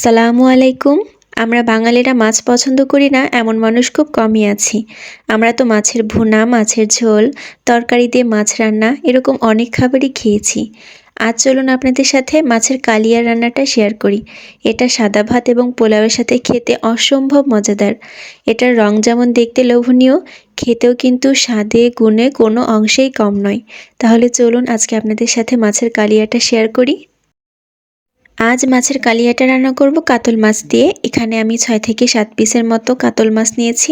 আসসালামু আলাইকুম। আমরা বাঙালিরা মাছ পছন্দ করি না এমন মানুষ খুব কমই আছি। আমরা তো মাছের ভুনা, মাছের ঝোল, তরকারি দিয়ে মাছ রান্না এরকম অনেক খাবারই খেয়েছি। আজ চলুন আপনাদের সাথে মাছের কালিয়া রান্নাটা শেয়ার করি। এটা সাদা ভাত এবং পোলাওয়ের সাথে খেতে অসম্ভব মজাদার। এটার রং যেমন দেখতে লোভনীয়, খেতেও কিন্তু স্বাদে গুণে কোনো অংশেই কম নয়। তাহলে চলুন আজকে আপনাদের সাথে মাছের কালিয়াটা শেয়ার করি। আজ মাছের কালিয়াটা রান্না করব কাতল মাছ দিয়ে। এখানে আমি 6 থেকে 7 পিসের মতো কাতল মাছ নিয়েছি।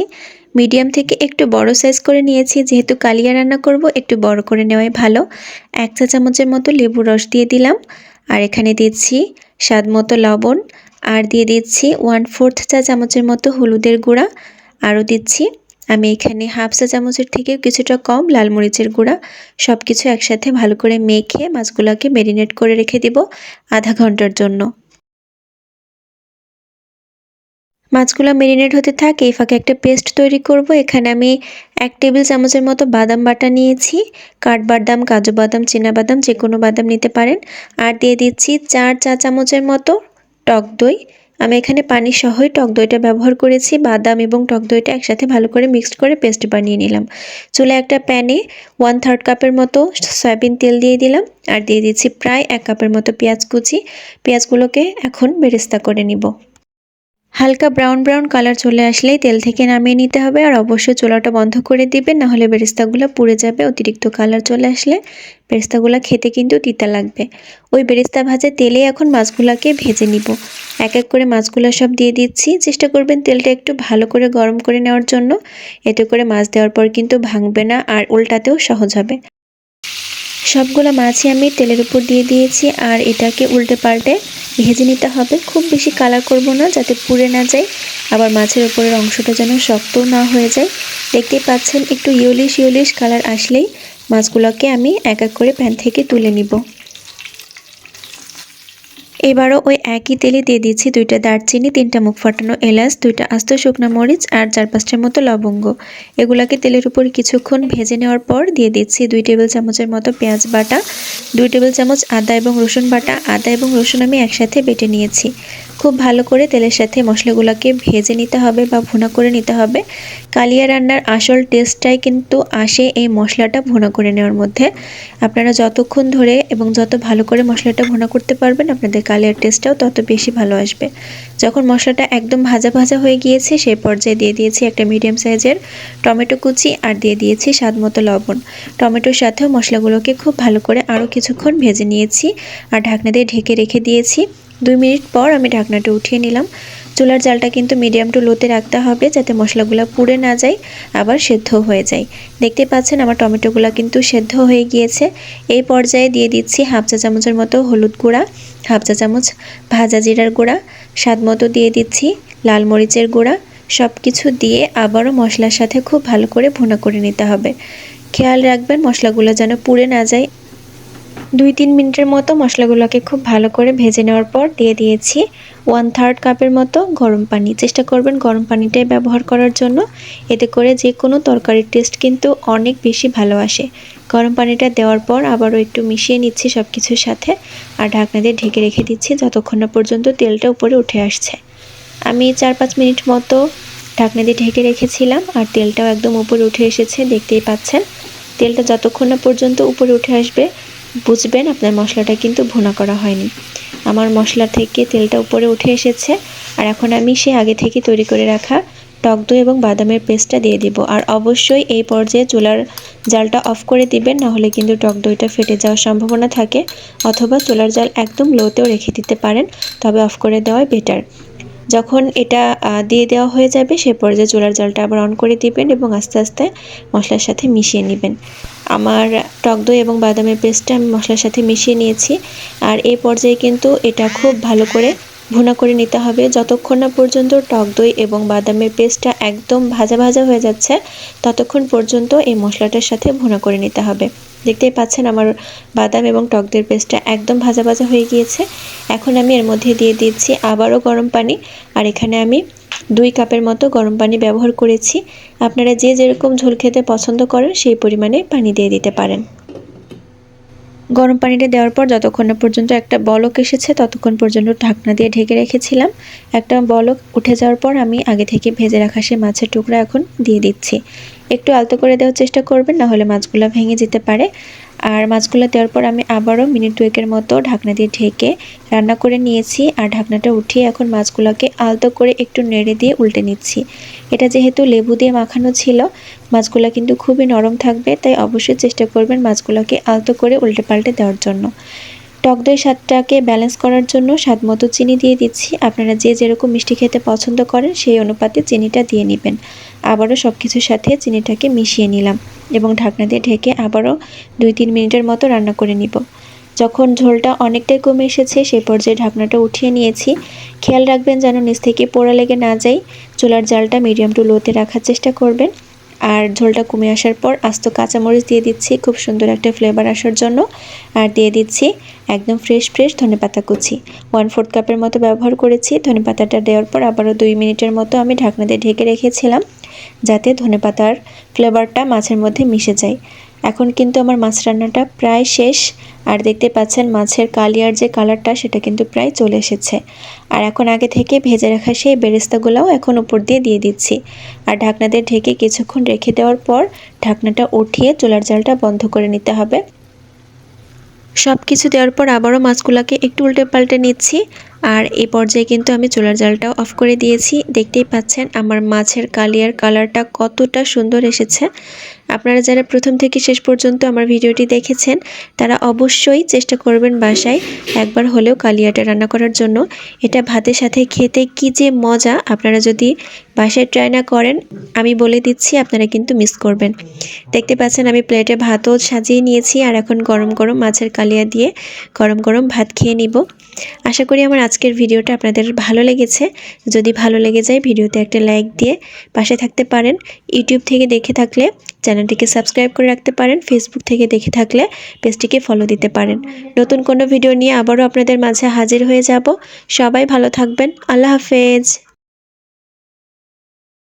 মিডিয়াম থেকে একটু বড় সাইজ করে নিয়েছি, যেহেতু কালিয়া রান্না করব একটু বড় করে নেওয়াই ভালো। 1 চা চামচের মতো লেবুর রস দিয়ে দিলাম। আর এখানে দিচ্ছি স্বাদ মতো লবণ। আর দিয়ে দিচ্ছি 1/4 চা চামচের মতো হলুদের গুঁড়া। আরও দিচ্ছি আমি এখানে হাফ চা চামচের থেকেও কিছুটা কম লাল মরিচের গুঁড়া। সব কিছু একসাথে ভালো করে মেখে মাছগুলোকে ম্যারিনেট করে রেখে দিব আধা ঘন্টার জন্য। মাছগুলো ম্যারিনেট হতে থাক, এই ফাঁকে একটা পেস্ট তৈরি করব। এখানে আমি 1 টেবিল চামচের মতো বাদাম বাটা নিয়েছি। কাঠবাদাম, কাজু বাদাম, চিনা বাদাম যে কোনো বাদাম নিতে পারেন। আর দিয়ে দিচ্ছি 4 চা চামচের মতো টক দই। আমি এখানে পানি সহই টক দইটা ব্যবহার করেছি। বাদাম এবং টক দইটা একসাথে ভালো করে মিক্সড করে পেস্ট বানিয়ে নিলাম। চুলায় একটা প্যানে 1/3 কাপের মতো সয়াবিন তেল দিয়ে দিলাম। আর দিয়ে দিচ্ছি প্রায় 1 কাপের মতো পেঁয়াজ কুচি। পেঁয়াজগুলোকে এখন বেরেস্তা করে নিব। হালকা ব্রাউন ব্রাউন কালার চলে আসলেই তেল থেকে নামিয়ে নিতে হবে। আর অবশ্যই চুলাটা বন্ধ করে দিবেন, না হলে বেরেস্তাগুলো পুড়ে যাবে। অতিরিক্ত কালার চলে আসলে বেরেস্তাগুলো খেতে কিন্তু তিতা লাগবে। ওই বেরেস্তা ভাজা তেলে এখন মাছগুলোকে ভেজে নিব। এক এক করে মাছগুলো সব দিয়ে দিচ্ছি। চেষ্টা করবেন তেলটা একটু ভালো করে গরম করে নেওয়ার জন্য। এতে করে মাছ দেওয়ার পর কিন্তু ভাঙবে না আর উল্টাতেও সহজ হবে। সবগুলো মাছই আমি তেলের উপর দিয়ে দিয়েছি আর এটাকে উল্টে পাল্টে ভেজে নিতে হবে। খুব বেশি কালার করব না, যাতে পুড়ে না যায়, আবার মাছের উপরের অংশটা যেন শক্তও না হয়ে যায়। দেখতেই পাচ্ছেন একটু ইয়েলিশ কালার আসলেই মাছগুলোকে আমি এক এক করে প্যান থেকে তুলে নিব। এবারও ওই একই তেলে দিয়ে দিচ্ছি 2টা দারচিনি, 3টা মুখ ফাটানো এলাচ, 2টা আস্ত শুকনো মরিচ আর 4-5টার মতো লবঙ্গ। এগুলাকে তেলের উপর কিছুক্ষণ ভেজে নেওয়ার পর দিয়ে দিচ্ছি 2 টেবিল চামচের মতো পেঁয়াজ বাটা, 2 টেবিল চামচ আদা এবং রসুন বাটা। আদা এবং রসুন আমি একসাথে বেটে নিয়েছি। খুব ভালো করে তেলের সাথে মশলাগুলোকে ভেজে নিতে হবে বা ভুনা করে নিতে হবে। কালিয়া রান্নার আসল টেস্টটাই কিন্তু আসে এই মশলাটা ভুনা করে নেওয়ার মধ্যে। আপনারা যতক্ষণ ধরে এবং যত ভালো করে মশলাটা ভুনা করতে পারবেন, আপনাদের কালিয়ার টেস্টটাও তত বেশি ভালো আসবে। যখন মশলাটা একদম ভাজা ভাজা হয়ে গিয়েছে, সেই পর্যায়ে দিয়ে দিয়েছি একটা মিডিয়াম সাইজের টমেটো কুচি আর দিয়ে দিয়েছি স্বাদ মতো লবণ। টমেটোর সাথেও মশলাগুলোকে খুব ভালো করে আরও কিছুক্ষণ ভেজে নিয়েছি আর ঢাকনা দিয়ে ঢেকে রেখে দিয়েছি। 2 মিনিট পর আমি ঢাকনাটা উঠিয়ে নিলাম। চুলার জালটা কিন্তু মিডিয়াম টু লোতে রাখতে হবে, যাতে মশলাগুলো পুড়ে না যায়, আবার সেদ্ধ হয়ে যায়। দেখতে পাচ্ছেন আমার টমেটোগুলো কিন্তু সেদ্ধ হয়ে গিয়েছে। এই পর্যায়ে দিয়ে দিচ্ছি হাফ চা চামচের মতো হলুদ গুঁড়া, হাফ চা চামচ ভাজা জিরার গুঁড়া, স্বাদ মতো দিয়ে দিচ্ছি লাল মরিচের গুঁড়া। সব কিছু দিয়ে আবারও মশলার সাথে খুব ভালো করে ভুনা করে নিতে হবে। খেয়াল রাখবেন মশলাগুলো যেন পুড়ে না যায়। 2-3 মিনিটের মতো মশলাগুলোকে খুব ভালো করে ভেজে নেওয়ার পর দিয়ে দিয়েছি 1/3 কাপের মতো গরম পানি। চেষ্টা করবেন গরম পানিটাই ব্যবহার করার জন্য। এতে করে যে কোনো তরকারির টেস্ট কিন্তু অনেক বেশি ভালো আসে। গরম পানিটা দেওয়ার পর আবারও একটু মিশিয়ে নিচ্ছি সব কিছুর সাথে আর ঢাকনা দিয়ে ঢেকে রেখে দিচ্ছি যতক্ষণ না পর্যন্ত তেলটা উপরে উঠে আসছে। আমি 4-5 মিনিট মতো ঢাকনা দিয়ে ঢেকে রেখেছিলাম আর তেলটাও একদম উপরে উঠে এসেছে। দেখতেই পাচ্ছেন তেলটা যতক্ষণ না পর্যন্ত উপরে উঠে আসবে, বুঝবেন আপনার মশলাটা কিন্তু ভুনা করা হয়নি। আমার মশলা থেকে তেলটা উপরে উঠে এসেছে আর এখন আমি সে আগে থেকে তৈরি করে রাখা টক দই এবং বাদামের পেস্টটা দিয়ে দিব। আর অবশ্যই এই পর্যায়ে চুলার জালটা অফ করে দিবেন, না হলে কিন্তু টক দইটা ফেটে যাওয়ার সম্ভাবনা থাকে। অথবা চুলার জাল একদম লোতেও রেখে দিতে পারেন, তবে অফ করে দেওয়াই বেটার। যখন এটা দিয়ে দেওয়া হয়ে যাবে, সে পর্যায়ে চুলার জালটা আবার অন করে দিবেন এবং আস্তে আস্তে মশলার সাথে মিশিয়ে নেবেন। আমার টক দই এবং বাদামের পেস্টটা আমি মশলার সাথে মিশিয়ে নিয়েছি। আর এই পর্যায়ে কিন্তু এটা খুব ভালো করে ভুনা করে নিতে হবে। যতক্ষণ না পর্যন্ত টক দই এবং বাদামের পেস্টটা একদম ভাজা ভাজা হয়ে যাচ্ছে, ততক্ষণ পর্যন্ত এই মশলাটার সাথে ভুনা করে নিতে হবে। দেখতেই পাচ্ছেন আমার বাদাম এবং টক দইয়ের পেস্টটা একদম ভাজা ভাজা হয়ে গিয়েছে। এখন আমি এর মধ্যে দিয়ে দিচ্ছি আবারও গরম পানি। আর এখানে আমি 2 কাপের মতো গরম পানি ব্যবহার করেছি। আপনারা যে যেরকম ঝোল খেতে পছন্দ করেন সেই পরিমাণে পানি দিয়ে দিতে পারেন। গরম পানিটা দেওয়ার পর যতক্ষণ না পর্যন্ত একটা বলক এসেছে ততক্ষণ পর্যন্ত ঢাকনা দিয়ে ঢেকে রেখেছিলাম। একটা বলক উঠে যাওয়ার পর আমি আগে থেকে ভেজে রাখা সেই মাছের টুকরা এখন দিয়ে দিচ্ছি। একটু আলতো করে দেওয়ার চেষ্টা করবেন, না হলে মাছগুলো ভেঙে যেতে পারে। আর মাছগুলো দেওয়ার পর আমি আবারও মিনিট 2 মতো ঢাকনা দিয়ে ঢেকে রান্না করে নিয়েছি। আর ঢাকনাটা উঠিয়ে এখন মাছগুলোকে আলতো করে একটু নেড়ে দিয়ে উল্টে নিচ্ছি। এটা যেহেতু লেবু দিয়ে মাখানো ছিল, মাছগুলো কিন্তু খুবই নরম থাকবে, তাই অবশ্যই চেষ্টা করবেন মাছগুলোকে আলতো করে উল্টে পাল্টে দেওয়ার জন্য। টক দই স্বাদটাকে ব্যালেন্স করার জন্য স্বাদমতো চিনি দিয়ে দিচ্ছি। আপনারা যে যেরকম মিষ্টি খেতে পছন্দ করেন সেই অনুপাতে চিনিটা দিয়ে নেবেন। আবারও সব কিছুর সাথে চিনিটাকে মিশিয়ে নিলাম এবং ঢাকনা দিয়ে ঢেকে আবারও 2-3 মিনিটের মতো রান্না করে নিব। যখন ঝোলটা অনেকটাই কমে এসেছে সেই পর্যায়ে ঢাকনাটা উঠিয়ে নিয়েছি। খেয়াল রাখবেন যেন নিচ থেকে পোড়া লেগে না যায়। চুলার জালটা মিডিয়াম টু লোতে রাখার চেষ্টা করবেন। আর ঝোলটা কমে আসার পর আস্ত কাঁচামরিচ দিয়ে দিচ্ছি খুব সুন্দর একটা ফ্লেভার আসার জন্য। আর দিয়ে দিচ্ছি একদম ফ্রেশ ধনেপাতা কুচি। 1/4 কাপের মতো ব্যবহার করেছি। ধনেপাতাটা দেওয়ার পর আবারও 2 মিনিটের মতো আমি ঢাকনা দিয়ে ঢেকে রেখেছিলাম, যাতে ধনেপাতার ফ্লেভারটা মাছের মধ্যে মিশে যায়। এখন কিন্তু আমার মাছ রান্নাটা প্রায় শেষ। আর দেখতে পাচ্ছেন মাছের কালিয়ার যে কালারটা সেটা কিন্তু প্রায় চলে এসেছে। আর এখন আগে থেকে ভেজে রাখা সেই বেরেস্তাগুলোও এখন উপর দিয়ে দিচ্ছি। আর ঢাকনা দিয়ে ঢেকে কিছুক্ষণ রেখে দেওয়ার পর ঢাকনাটা উঠিয়ে চুলার জালটা বন্ধ করে নিতে হবে। সব কিছু দেওয়ার পর আবারও মাছগুলোকে একটু উল্টে পাল্টে নিচ্ছি। আর এই পর্যায়ে কিন্তু আমি চুলার জালটাও অফ করে দিয়েছি। দেখতেই পাচ্ছেন আমার মাছের কালিয়ার কালারটা কতটা সুন্দর এসেছে। আপনারা যারা প্রথম থেকে শেষ পর্যন্ত আমার ভিডিওটি দেখেছেন তারা অবশ্যই চেষ্টা করবেন বাসায় একবার হলেও কালিয়াটা রান্না করার জন্য। এটা ভাতের সাথে খেতে কি যে মজা, আপনারা যদি বাসায় ট্রাই না করেন আমি বলে দিচ্ছি আপনারা কিন্তু মিস করবেন। দেখতে পাচ্ছেন আমি প্লেটে ভাতও সাজিয়ে নিয়েছি আর এখন গরম গরম মাছের কালিয়া দিয়ে গরম গরম ভাত খেয়ে নিব। আশা করি আমার আজকের ভিডিওটা আপনাদের ভালো লেগেছে। যদি ভালো লেগে যায় ভিডিওতে একটা লাইক দিয়ে পাশে থাকতে পারেন। ইউটিউব থেকে দেখে থাকলে চ্যানেলটিকে সাবস্ক্রাইব করে রাখতে পারেন। ফেসবুক থেকে দেখে থাকলে পেজটিকে ফলো দিতে পারেন। নতুন কোনো ভিডিও নিয়ে আবারও আপনাদের মাঝে হাজির হয়ে যাব। সবাই ভালো থাকবেন। আল্লাহ হাফেজ।